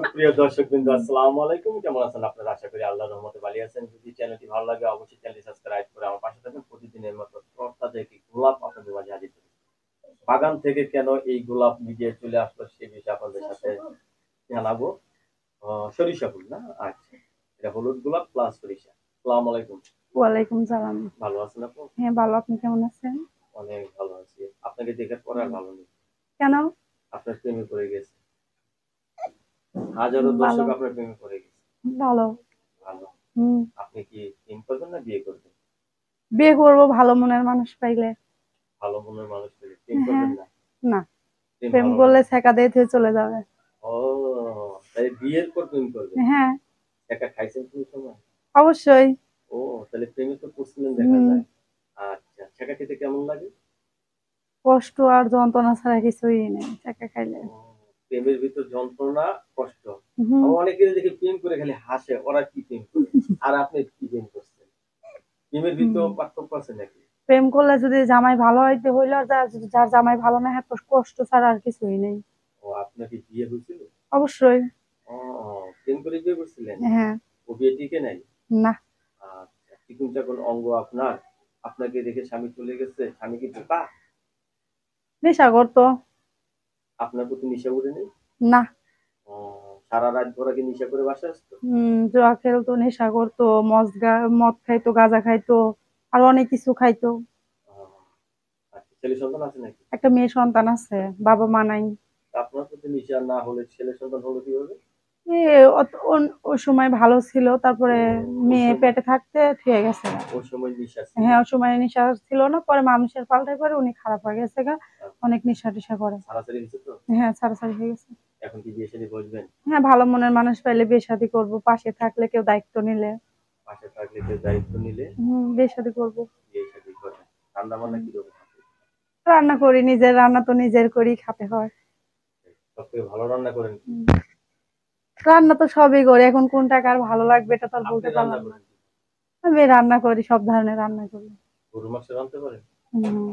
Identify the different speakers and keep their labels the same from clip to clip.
Speaker 1: সুপ্রিয় দর্শকবৃন্দ, আসসালামু আলাইকুম। কেমন আছেন আপনারা? আশা করি আল্লাহর রহমতে ভালো আছেন। যদি চ্যানেলটি ভালো লাগে অবশ্যই চ্যানেলটি সাবস্ক্রাইব করে আমার পাশে থাকবেন। প্রতিদিনের মতো তরতাজা একটি গোলাপ আপনাদের মাঝে হাজির করি। বাগান থেকে কেন এই গোলাপ নিজে চলে আসলো সে বিষয়ে আপনাদের সাথে জানাবো। সরিষা ফুল না? আচ্ছা। এটা হলুদ গোলাপ প্লাস সরিষা। আসসালামু আলাইকুম।
Speaker 2: ওয়ালাইকুম সালাম।
Speaker 1: ভালো আছেন আপু?
Speaker 2: হ্যাঁ, ভালো। আপনি কেমন আছেন?
Speaker 1: অনেক ভালো আছি। আপনাকে দেখে পরে আর ভালো নেই।
Speaker 2: কেন?
Speaker 1: আপনার প্রেমে পড়ে গেছে। হাজারো
Speaker 2: ভালো।
Speaker 1: দর্শক আপনার প্রেমে পড়ে গেছে।
Speaker 2: ভালো।
Speaker 1: ভালো।
Speaker 2: হুম।
Speaker 1: আপনি কি প্রেম করবেন না বিয়ে করবেন?
Speaker 2: বিয়ে করবো ভালো মনের মানুষ পাইলে।
Speaker 1: ভালো মনের মানুষ পেলে প্রেম
Speaker 2: হ্যাঁ।
Speaker 1: করবেন না?
Speaker 2: না,
Speaker 1: প্রেম
Speaker 2: প্রেম
Speaker 1: ভালো
Speaker 2: করলে
Speaker 1: লাগে?
Speaker 2: ছেকা দিয়ে থুয়ে চলে যাবে।
Speaker 1: ও, তাই বিয়ের পর প্রেম করবেন?
Speaker 2: হ্যাঁ,
Speaker 1: একা খাইছেন কোন সময়?
Speaker 2: অবশ্যই।
Speaker 1: ও, তাহলে প্রেমে তো পড়ছিলেন দেখা
Speaker 2: হুম।
Speaker 1: যায়। আচ্ছা, ছেঁকা খেতে কেমন লাগে?
Speaker 2: কষ্ট আর যন্ত্রণা ছাড়া কিছুই নেই ছেকা খাইলে।
Speaker 1: ও, প্রেমের ভিতর যন্ত্রণা, কষ্ট।
Speaker 2: হুম।
Speaker 1: আবার অনেকে দেখি প্রেম করে খালি হাসে, ওরা কি প্রেম করে? আর আপনি কি প্রেম করছেন? প্রেমের
Speaker 2: হুম।
Speaker 1: ভিতর পার্থক্য আছে নাকি?
Speaker 2: প্রেম করলে যদি জামাই ভালো হইতে হইলো, আর যার জামাই ভালো না হয় কষ্ট ছাড়া আর কিছুই নেই।
Speaker 1: ও, আপনার কি বিয়ে হয়েছিল?
Speaker 2: অবশ্যই।
Speaker 1: ও, প্রেম করে বিয়ে করছিলেন?
Speaker 2: হ্যাঁ।
Speaker 1: ও বিয়ে টিকে নাই?
Speaker 2: না।
Speaker 1: আচ্ছা, চিকুন চাকুন অঙ্গ আপনার, আপনাকে রেখে স্বামী চলে গেছে, স্বামী কি বোকা?
Speaker 2: নেশা করতো।
Speaker 1: আপনার প্রতি নেশা করে নেই?
Speaker 2: না।
Speaker 1: ও, সারা রাত ভরা কি নেশা করে বাসায় আসতো?
Speaker 2: জুয়া খেলতো, নেশা করতো, মদ খাইতো, গাঁজা খাইতো, আর অনেক কিছু খাইতো।
Speaker 1: ও, আচ্ছা, ছেলে সন্তান আছে নাকি?
Speaker 2: একটা মেয়ে সন্তান আছে, বাবা মা নাই।
Speaker 1: আপনার প্রতি নেশা না হলে ছেলে সন্তান হলো কিভাবে?
Speaker 2: এ ওই সময় ভালো ছিল, তারপরে
Speaker 1: ও, ওই
Speaker 2: মেয়ে
Speaker 1: সময়,
Speaker 2: পেটে থাকতে থুয়ে গেছে গা।
Speaker 1: ওই সময় নেশা ছিল।
Speaker 2: হ্যাঁ, ওই সময় নেশা ছিল না, পরে মানুষের পাল্টায় পরে উনি খারাপ হয়ে গেছে গা। অনেক নেশা টেশা করে।
Speaker 1: ছাড়াছাড়ি হয়েছে তো?
Speaker 2: হ্যাঁ, ছাড়াছাড়ি হয়ে গেছে।
Speaker 1: এখন কি বিয়ে শাদী বসবেন?
Speaker 2: হ্যাঁ, ভালো মনের মানুষ পাইলে বিয়ে শাদী করবো, পাশে থাকলে, কেউ দায়িত্ব নিলে।
Speaker 1: পাশে থাকলে কেউ দায়িত্ব নিলে
Speaker 2: বিয়ে শাদী করবো।
Speaker 1: বিয়ে শাদী করবেন। রান্না বান্না
Speaker 2: হুম।
Speaker 1: কিরকম হবে?
Speaker 2: রান্না করি, নিজের রান্না তো নিজের করি খেতে হয়।
Speaker 1: সব থেকে ভালো রান্না করেন কি?
Speaker 2: হুম। রান্না তো সবই করি, এখন কোনটা কার ভালো লাগবে এটা তো আর
Speaker 1: আপনি
Speaker 2: বলতে
Speaker 1: রান্না
Speaker 2: পারলাম না।
Speaker 1: করেন কি?
Speaker 2: আমি রান্না করি, সব ধরনের রান্না করি।
Speaker 1: গরুর মাংস রাঁধতে পারেন?
Speaker 2: হুম।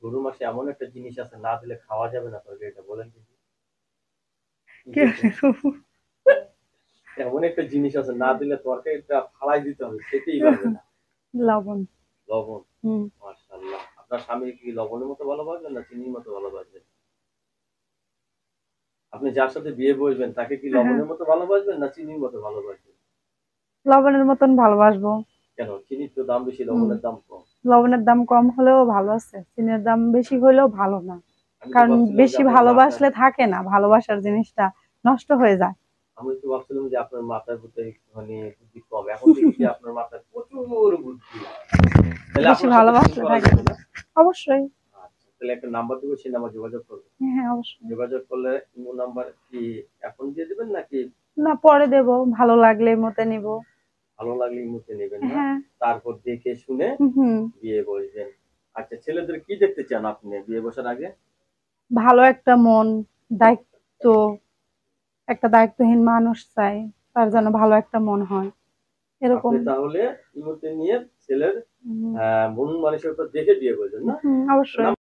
Speaker 1: গরুর মাংসে এমন একটা জিনিস আছে না দিলে খাওয়া যাবে না, তরকারিটা বলেন কি? কি
Speaker 2: কি
Speaker 1: সেটা? এমন একটা জিনিস আছে না দিলে তরকারিটা ফালাই দিতে হবে, খেতেই পারবে না।
Speaker 2: লবণ।
Speaker 1: লবণ।
Speaker 2: হুম।
Speaker 1: মাশাআল্লাহ। আপনার স্বামী কি লবণের মতো ভালোবাসবেন না চিনির মতো ভালোবাসবেন? আপনি যার সাথে বিয়ে বসবেন তাকে কি
Speaker 2: হ্যাঁ,
Speaker 1: লবণের মতো ভালোবাসবেন না চিনির মতো ভালোবাসবেন?
Speaker 2: লবণের মতন ভালোবাসবো।
Speaker 1: কেন? চিনির তো দাম বেশি,
Speaker 2: হুম।
Speaker 1: লবণের দাম কম।
Speaker 2: লবণের দাম কম হলেও ভালো আছে, চিনির দাম বেশি হলেও ভালো না।
Speaker 1: আমি তো
Speaker 2: কারণ
Speaker 1: ভাবছিলাম যে
Speaker 2: বেশি
Speaker 1: আপনার মাথায়,
Speaker 2: ভালোবাসলে থাকে না, ভালোবাসার জিনিসটা নষ্ট হয়ে যায়।
Speaker 1: আমি তো ভাবছিলাম যে আপনার মাথার ভিতরে একটুখানি বুদ্ধি কম। এখন দেখি যে আপনার মাথায় প্রচুর বুদ্ধি। তাহলে
Speaker 2: বেশি
Speaker 1: আপনার সাথে প্রেম
Speaker 2: ভালোবাসলে
Speaker 1: করা
Speaker 2: থাকে
Speaker 1: যাবে
Speaker 2: না।
Speaker 1: না?
Speaker 2: অবশ্যই।
Speaker 1: আচ্ছা, তাহলে একটা নাম্বার দেবো, সেই নাম্বার যোগাযোগ করবেন।
Speaker 2: হ্যাঁ, হ্যাঁ, অবশ্যই।
Speaker 1: যোগাযোগ করলে ইমো নাম্বার কি এখন দিয়ে দিবেন নাকি
Speaker 2: না, পরে দেবো, ভালো লাগলে মতে নিব।
Speaker 1: ভালো লাগলে ইমোতে নেবেন না?
Speaker 2: হ্যাঁ।
Speaker 1: তারপর দেখে শুনে
Speaker 2: হুম।
Speaker 1: বিয়ে বসবেন। আচ্ছা, ছেলেদের কি দেখতে চান আপনি বিয়ে বসার আগে?
Speaker 2: ভালো একটা মন, দায়িত্ব, একটা দায়িত্বহীন মানুষ চাই, তার যেন ভালো একটা মন হয় এরকম।
Speaker 1: আপনি তাহলে ইমোতে নিয়ে ছেলের
Speaker 2: হুম।
Speaker 1: মন মানসিকতা দেখে বিয়ে করবেন না?
Speaker 2: হুম, অবশ্যই।